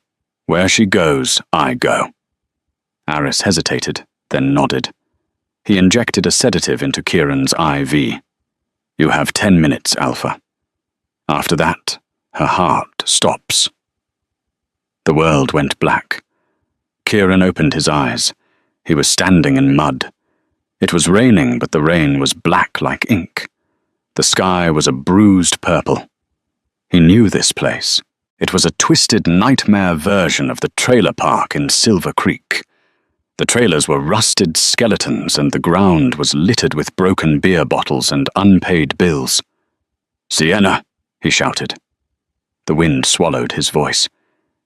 Where she goes, I go." Aris hesitated, then nodded. He injected a sedative into Kieran's IV. "You have 10 minutes, Alpha. After that, her heart stops." The world went black. Kieran opened his eyes. He was standing in mud. It was raining, but the rain was black like ink. The sky was a bruised purple. He knew this place. It was a twisted nightmare version of the trailer park in Silver Creek. The trailers were rusted skeletons, and the ground was littered with broken beer bottles and unpaid bills. "Sienna!" he shouted. The wind swallowed his voice.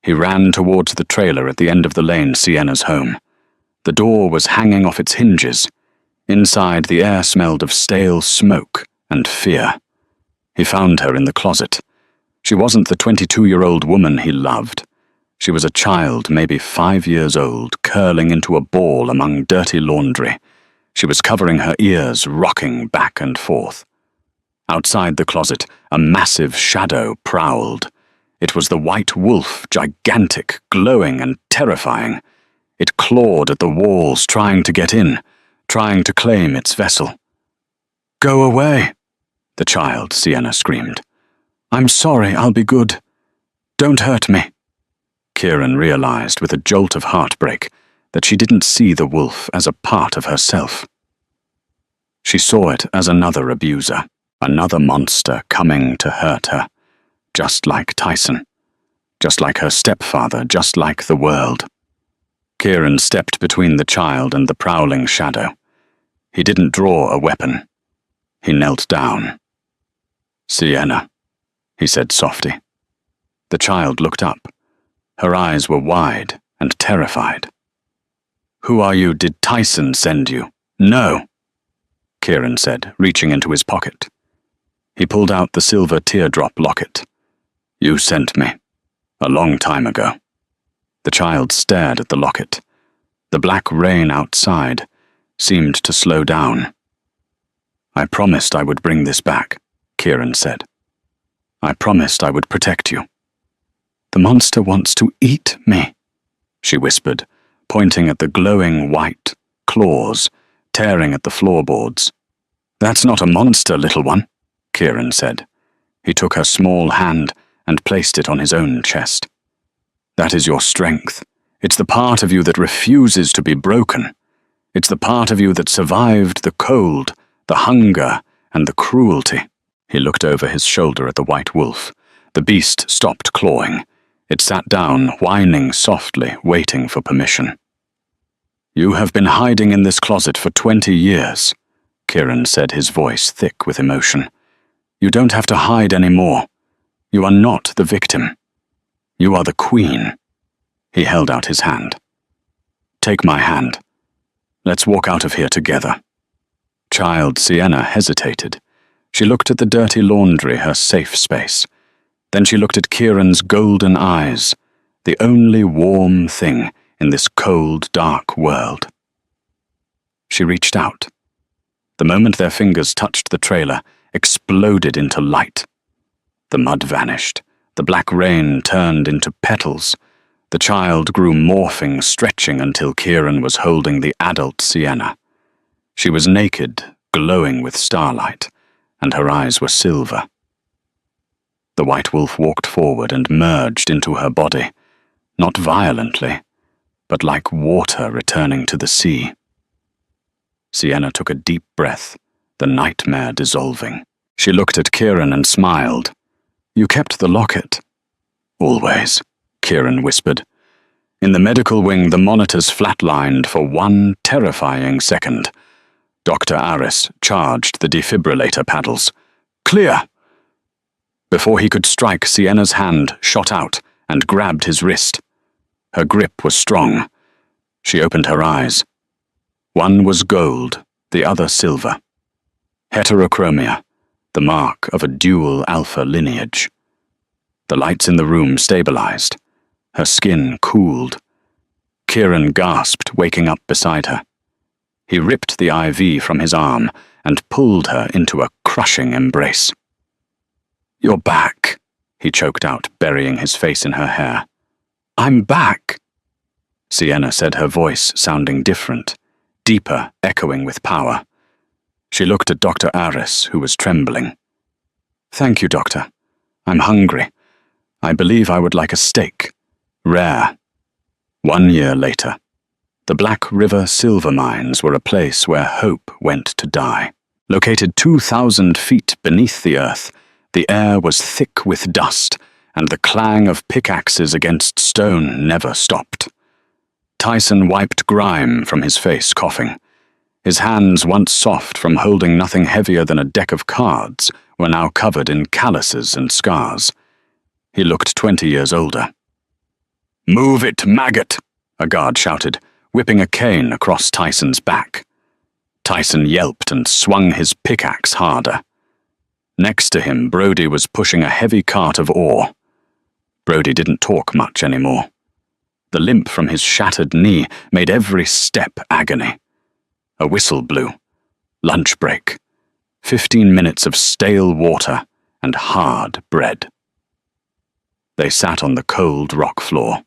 He ran towards the trailer at the end of the lane, Sienna's home. The door was hanging off its hinges. Inside, the air smelled of stale smoke and fear. He found her in the closet. She wasn't the 22-year-old woman he loved. She was a child, maybe 5 years old, curling into a ball among dirty laundry. She was covering her ears, rocking back and forth. Outside the closet, a massive shadow prowled. It was the white wolf, gigantic, glowing and terrifying. It clawed at the walls, trying to get in, trying to claim its vessel. "Go away," the child, Sienna, screamed. "I'm sorry, I'll be good. Don't hurt me." Kieran realized with a jolt of heartbreak that she didn't see the wolf as a part of herself. She saw it as another abuser, another monster coming to hurt her, just like Tyson, just like her stepfather, just like the world. Kieran stepped between the child and the prowling shadow. He didn't draw a weapon. He knelt down. "Sienna," he said softly. The child looked up. Her eyes were wide and terrified. "Who are you? Did Tyson send you?" "No," Kieran said, reaching into his pocket. He pulled out the silver teardrop locket. "You sent me. A long time ago." The child stared at the locket. The black rain outside seemed to slow down. "I promised I would bring this back," Kieran said. "I promised I would protect you." "The monster wants to eat me," she whispered, pointing at the glowing white claws, tearing at the floorboards. "That's not a monster, little one," Kieran said. He took her small hand and placed it on his own chest. "That is your strength. It's the part of you that refuses to be broken. It's the part of you that survived the cold, the hunger, and the cruelty." He looked over his shoulder at the white wolf. The beast stopped clawing. It sat down, whining softly, waiting for permission. "You have been hiding in this closet for 20 years, Kieran said, his voice thick with emotion. "You don't have to hide anymore. You are not the victim. You are the queen." He held out his hand. "Take my hand. Let's walk out of here together." Child Sienna hesitated. She looked at the dirty laundry, her safe space. Then she looked at Kieran's golden eyes, the only warm thing in this cold, dark world. She reached out. The moment their fingers touched the trailer, exploded into light. The mud vanished. The black rain turned into petals. The child grew morphing, stretching until Kieran was holding the adult Sienna. She was naked, glowing with starlight, and her eyes were silver. The white wolf walked forward and merged into her body, not violently, but like water returning to the sea. Sienna took a deep breath, the nightmare dissolving. She looked at Kieran and smiled. "You kept the locket." "Always," Kieran whispered. In the medical wing, the monitors flatlined for one terrifying second. Dr. Aris charged the defibrillator paddles. "Clear!" Before he could strike, Sienna's hand shot out and grabbed his wrist. Her grip was strong. She opened her eyes. One was gold, the other silver. Heterochromia, the mark of a dual alpha lineage. The lights in the room stabilized. Her skin cooled. Kieran gasped, waking up beside her. He ripped the IV from his arm and pulled her into a crushing embrace. "You're back," he choked out, burying his face in her hair. "I'm back," Sienna said, her voice sounding different, deeper, echoing with power. She looked at Dr. Aris, who was trembling. "Thank you, Doctor. I'm hungry. I believe I would like a steak. Rare." 1 year later, the Black River silver mines were a place where hope went to die. Located 2,000 feet beneath the earth, the air was thick with dust, and the clang of pickaxes against stone never stopped. Tyson wiped grime from his face, coughing. His hands, once soft from holding nothing heavier than a deck of cards, were now covered in calluses and scars. He looked 20 years older. "Move it, maggot!" a guard shouted, whipping a cane across Tyson's back. Tyson yelped and swung his pickaxe harder. Next to him, Brody was pushing a heavy cart of ore. Brody didn't talk much anymore. The limp from his shattered knee made every step agony. A whistle blew. Lunch break. 15 minutes of stale water and hard bread. They sat on the cold rock floor.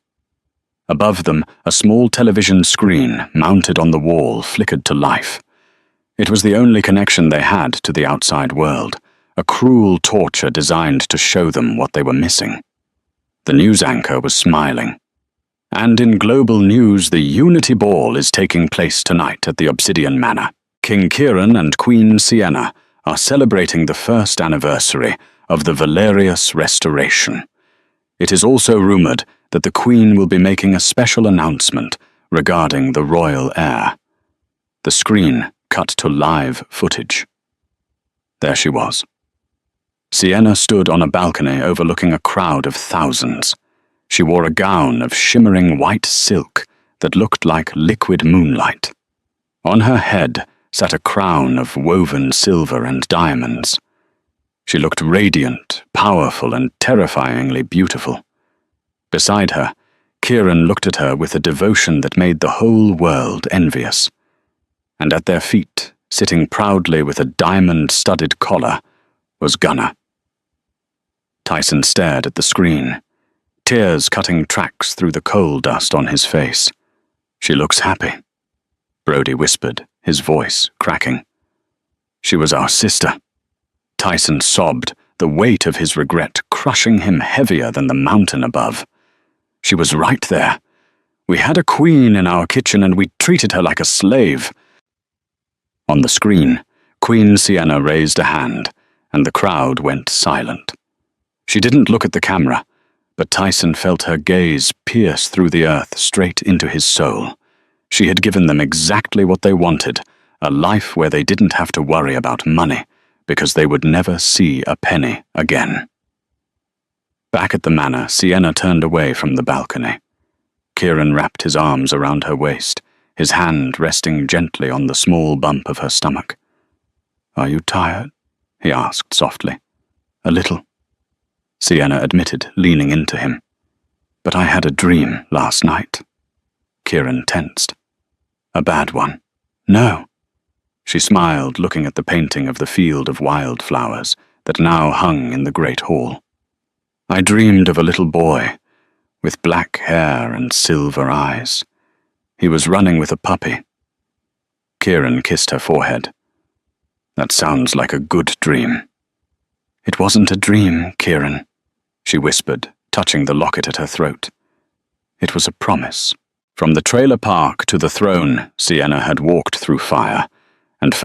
Above them, a small television screen mounted on the wall flickered to life. It was the only connection they had to the outside world, a cruel torture designed to show them what they were missing. The news anchor was smiling. And in global news, the Unity Ball is taking place tonight at the Obsidian Manor. King Kieran and Queen Sienna are celebrating the first anniversary of the Valerius Restoration. It is also rumored that the Queen will be making a special announcement regarding the royal heir. The screen cut to live footage. There she was. Sienna stood on a balcony overlooking a crowd of thousands. She wore a gown of shimmering white silk that looked like liquid moonlight. On her head sat a crown of woven silver and diamonds. She looked radiant, powerful, and terrifyingly beautiful. Beside her, Kieran looked at her with a devotion that made the whole world envious. And at their feet, sitting proudly with a diamond-studded collar, was Gunnar. Tyson stared at the screen, tears cutting tracks through the coal dust on his face. She looks happy, Brody whispered, his voice cracking. She was our sister. Tyson sobbed, the weight of his regret crushing him heavier than the mountain above. She was right there. We had a queen in our kitchen and we treated her like a slave. On the screen, Queen Sienna raised a hand, and the crowd went silent. She didn't look at the camera, but Tyson felt her gaze pierce through the earth straight into his soul. She had given them exactly what they wanted, a life where they didn't have to worry about money, because they would never see a penny again. Back at the manor, Sienna turned away from the balcony. Kieran wrapped his arms around her waist, his hand resting gently on the small bump of her stomach. "Are you tired?" he asked softly. "A little," Sienna admitted, leaning into him. "But I had a dream last night." Kieran tensed. "A bad one?" "No." She smiled, looking at the painting of the field of wildflowers that now hung in the great hall. "I dreamed of a little boy, with black hair and silver eyes. He was running with a puppy." Kieran kissed her forehead. "That sounds like a good dream." "It wasn't a dream, Kieran," she whispered, touching the locket at her throat. "It was a promise." From the trailer park to the throne, Sienna had walked through fire,